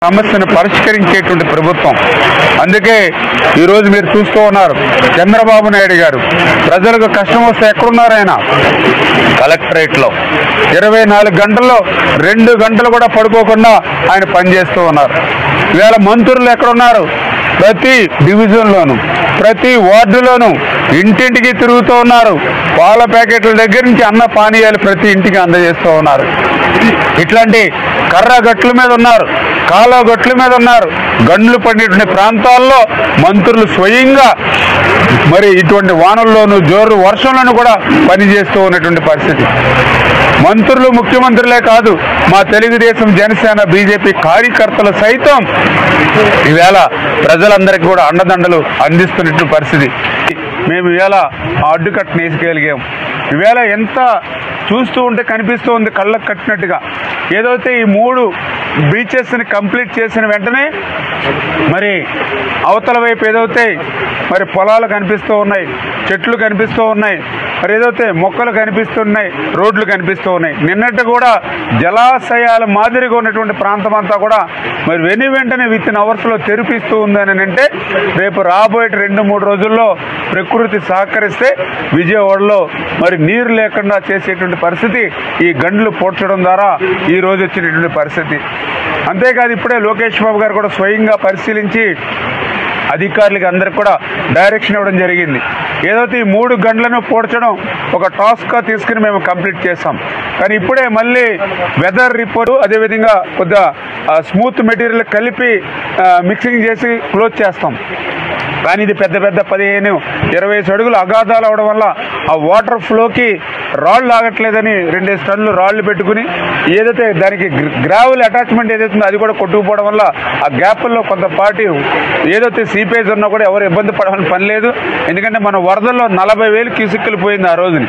సమస్యను పరిష్కరించేటువంటి ప్రభుత్వం. అందుకే ఈరోజు మీరు చూస్తూ ఉన్నారు, చంద్రబాబు నాయుడు గారు ప్రజలకు కష్టం వస్తే ఎక్కడున్నారు? ఆయన కలెక్టరేట్లో 24 గంటల్లో 2 గంటలు కూడా పడుకోకుండా ఆయన పనిచేస్తూ ఉన్నారు. ఇవాళ మంత్రులు ఎక్కడున్నారు? ప్రతి డివిజన్లోనూ ప్రతి వార్డులోనూ ఇంటింటికి తిరుగుతూ ఉన్నారు. పాల ప్యాకెట్ల దగ్గర నుంచి అన్న పానీయాలు ప్రతి ఇంటికి అందజేస్తూ ఉన్నారు. ఇట్లాంటి కర్ర గట్ల మీద ఉన్నారు, కాలువ గట్ల మీద ఉన్నారు. గండ్లు పడినటువంటి ప్రాంతాల్లో మంత్రులు స్వయంగా మరి ఇటువంటి వానల్లోనూ జోరు వర్షంలోనూ కూడా పనిచేస్తూ ఉన్నటువంటి పరిస్థితి. మంత్రులు ముఖ్యమంత్రులే కాదు, మా తెలుగుదేశం జనసేన బీజేపీ కార్యకర్తలు సైతం ఈవేళ ప్రజలందరికీ కూడా అండదండలు అందిస్తున్నటువంటి పరిస్థితి. మేము ఈవేళ అడ్డుకట్ట నేసుకెళ్ళగాం. ఈవేళ ఎంత చూస్తూ ఉంటే కనిపిస్తూ ఉంది కళ్ళకు కట్టినట్టుగా. ఏదైతే ఈ 3 బీచెస్ని కంప్లీట్ చేసిన వెంటనే మరి అవతల వైపు ఏదైతే మరి పొలాలు కనిపిస్తూ ఉన్నాయి, చెట్లు కనిపిస్తూ ఉన్నాయి, మరి ఏదైతే మొక్కలు కనిపిస్తున్నాయి, రోడ్లు కనిపిస్తూ ఉన్నాయి. నిన్నటి కూడా జలాశయాల మాదిరిగా ఉన్నటువంటి ప్రాంతం అంతా కూడా మరి వెంటనే విత్ అవర్స్లో తెరిపిస్తూ ఉందని అంటే రేపు రాబోయే 2-3 రోజుల్లో ప్రకృతి సహకరిస్తే విజయవాడలో మరి నీరు లేకుండా చేసేటువంటి పరిస్థితి ఈ గండ్లు పోడ్చడం ద్వారా ఈ రోజు వచ్చినటువంటి పరిస్థితి. అంతేకాదు ఇప్పుడే లోకేష్ బాబు గారు కూడా స్వయంగా పరిశీలించి అధికారులకి అందరికి కూడా డైరెక్షన్ ఇవ్వడం జరిగింది. ఏదైతే ఈ 3 గంటలను పోడ్చడం ఒక టాస్క్గా తీసుకుని మేము కంప్లీట్ చేస్తాం. కానీ ఇప్పుడే మళ్ళీ వెదర్ రిపోర్టు అదేవిధంగా కొద్దిగా స్మూత్ మెటీరియల్ కలిపి మిక్సింగ్ చేసి క్లోజ్ చేస్తాం. కానీ ఇది పెద్ద 15-20 అడుగులు అగాధాలు అవడం వల్ల ఆ వాటర్ ఫ్లోకి రాళ్ళు ఆగట్లేదని 2 టన్నులు రాళ్ళు పెట్టుకుని ఏదైతే దానికి గ్రావెల్ అటాచ్మెంట్ ఏదైతుందో అది కూడా కొట్టుకుపోవడం వల్ల ఆ గ్యాప్ల్లో కొంతపాటి ఏదైతే సీపేజ్ ఉన్నా కూడా ఎవరు ఇబ్బంది పడాలని పని లేదు. ఎందుకంటే మన వరదల్లో 40,000 క్యూసెక్కులు పోయింది ఆ రోజుని.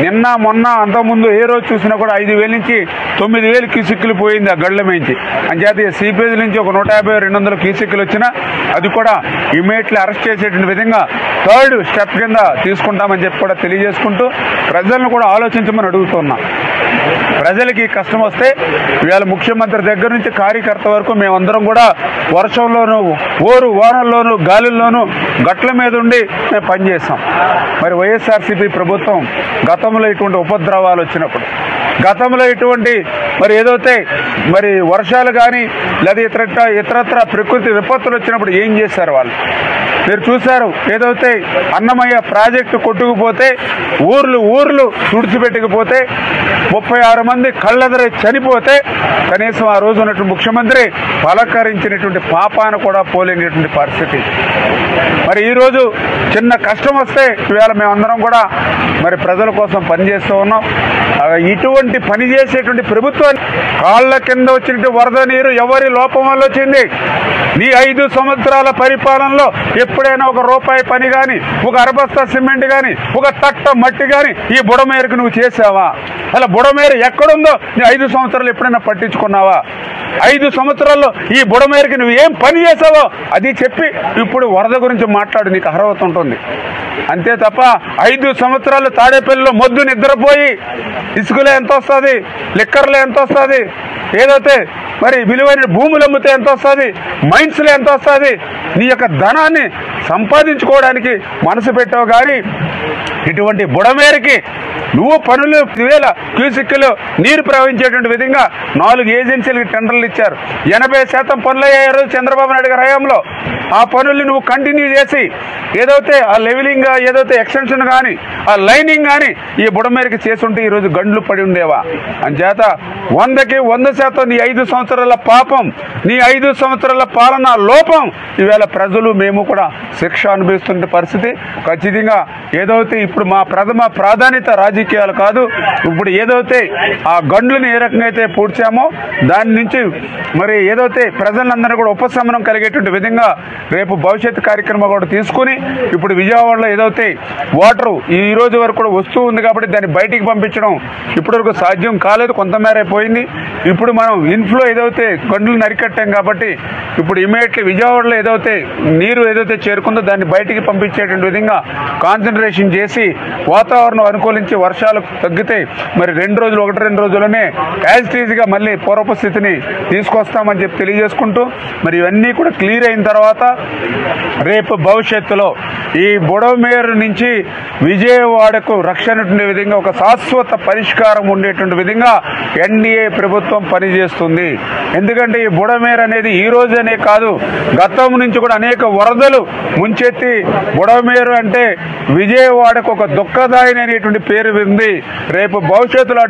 నిన్న మొన్న అంతకుముందు ఏ రోజు చూసినా కూడా 5,000 నుంచి 9,000 క్యూసెక్కులు పోయింది ఆ గడ్ల మించి. అంచేత సీపేజ్ నుంచి ఒక 150-200 క్యూసెక్కులు వచ్చినా అది కూడా ఇమీడియట్లీ అరెస్ట్ చేసేటువంటి విధంగా 3rd స్టెప్ కింద తీసుకుంటామని చెప్పి కూడా తెలియజేసుకుంటూ ప్రజలను కూడా ఆలోచించమని అడుగుతున్నాం. ప్రజలకి కష్టం వస్తే ఇవాళ ముఖ్యమంత్రి దగ్గర నుంచి కార్యకర్త వరకు మేమందరం కూడా వర్షంలోనూ వానల్లోనూ గాలిల్లోనూ గట్ల మీద ఉండి మేము పనిచేస్తాం. మరి వైఎస్ఆర్సీపీ ప్రభుత్వం గతంలో ఇటువంటి ఉపద్రవాలు వచ్చినప్పుడు, గతంలో ఇటువంటి మరి ఏదైతే మరి వర్షాలు కానీ లేదా ఇతరత్ర ప్రకృతి విపత్తులు వచ్చినప్పుడు ఏం చేశారు వాళ్ళు మీరు చూశారు. ఏదైతే అన్నమయ్య ప్రాజెక్టు కొట్టుకుపోతే ఊర్లు తుడిచిపెట్టకపోతే 36 మంది కళ్ళెదరే చనిపోతే కనీసం ఆ రోజు ఉన్నటువంటి ముఖ్యమంత్రి పలకరించినటువంటి పాపాను కూడా పోలేనటువంటి పరిస్థితి. మరి ఈరోజు చిన్న కష్టం వస్తే ఇవాళ మేమందరం కూడా మరి ప్రజల కోసం పనిచేస్తూ ఉన్నాం. ఇటువంటి పని చేసేటువంటి ప్రభుత్వాన్ని కాళ్ళ కింద వచ్చినటువంటి వరద నీరు ఎవరి లోపం వల్ల వచ్చింది? నీ 5 సంవత్సరాల పరిపాలనలో ఎప్పుడైనా ఒక రూపాయి పని కానీ, ఒక అరబస్తా సిమెంట్ కానీ, ఒక తట్ట మట్టి కానీ ఈ బుడమేరకు నువ్వు చేసావా? అలా బుడమేరు ఎక్కడుందో నీ 5 సంవత్సరాలు ఎప్పుడైనా పట్టించుకున్నావా? 5 సంవత్సరాల్లో ఈ బుడమేరుకి నువ్వు ఏం పని చేసావో అది చెప్పి ఇప్పుడు వరద గురించి మాట్లాడు, నీకు అర్హత ఉంటుంది. అంతే తప్ప 5 సంవత్సరాలు తాడేపల్లిలో మొద్దు నిద్రపోయి ఇసుకలో ఎంత వస్తుంది, లిక్కర్లో ఎంత వస్తుంది, ఏదైతే మరి విలువైన భూములు అమ్మితే ఎంత వస్తుంది, మైన్స్లో ఎంత వస్తుంది, నీ యొక్క ధనాన్ని సంపాదించుకోవడానికి మనసు పెట్టావు. కానీ ఇటువంటి బుడమేరకి నువ్వు పనులు 1000 క్యూసెక్కులు నీరు ప్రవహించేటువంటి విధంగా 4 ఏజెన్సీలకు టెండర్లు ఇచ్చారు. 80% పనులు అయ్యారు చంద్రబాబు నాయుడు గారి హయాంలో. ఆ పనుల్ని నువ్వు కంటిన్యూ చేసి ఏదైతే ఆ లెవెలింగ్ ఏదైతే ఎక్స్టెన్షన్ కానీ ఆ లైనింగ్ కానీ ఈ బుడమేరకు చేసుంటే ఈరోజు గండ్లు పడి ఉండేవా? అంచేత 100కి 100% నీ 5 సంవత్సరాల పాపం, నీ 5 సంవత్సరాల పాలన లోపం ఈవేళ ప్రజలు మేము కూడా శిక్ష అనుభవిస్తున్న పరిస్థితి. ఖచ్చితంగా ఏదైతే ఇప్పుడు మా ప్రథమ ప్రాధాన్యత రాజకీయాలు కాదు, ఇప్పుడు ఏదైతే ఆ గండ్లను ఏ రకంగా అయితే పూడ్చామో దాని నుంచి మరి ఏదైతే ప్రజలందరూ కూడా ఉపశమనం కలిగేటువంటి విధంగా రేపు భవిష్యత్తు కార్యక్రమం కూడా తీసుకుని ఇప్పుడు విజయవాడలో ఏదైతే వాటరు ఈ రోజు వరకు కూడా వస్తూ ఉంది కాబట్టి దాన్ని బయటికి పంపించడం ఇప్పటివరకు సాధ్యం కాలేదు, కొంతమేర పోయింది. ఇప్పుడు మనం ఇన్ఫ్లో ఏదైతే గంటలు నరికట్టాం కాబట్టి ఇప్పుడు ఇమీడియట్లీ విజయవాడలో ఏదైతే నీరు ఏదైతే చేరుకుందో దాన్ని బయటికి పంపించేటువంటి విధంగా కాన్సన్ట్రేషన్ చేసి వాతావరణం అనుకూలించి వర్షాలు తగ్గితే మరి 1-2 రోజుల్లోనే యాజ్ ఇట్ ఈజ్గా మళ్ళీ పూర్వపు స్థితిని తీసుకొస్తామని చెప్పి తెలియజేసుకుంటూ మరి ఇవన్నీ కూడా క్లియర్ అయిన తర్వాత రేపు భవిష్యత్తులో ఈ బుడమేరు నుంచి విజయవాడకు రక్షణ ఉండే విధంగా ఒక శాశ్వత పరిష్కారం ఉండేటువంటి విధంగా ఎన్డీఏ ప్రభుత్వం పనిచేస్తుంది. ఎందుకంటే ఈ బుడమేరు అనేది ఈ రోజనే కాదు, గతం నుంచి కూడా అనేక వరదలు ముంచెత్తి బుడమేరు అంటే విజయవాడకు ఒక దుఃఖదాయనటువంటి పేరు ఉంది. రేపు భవిష్యత్తులో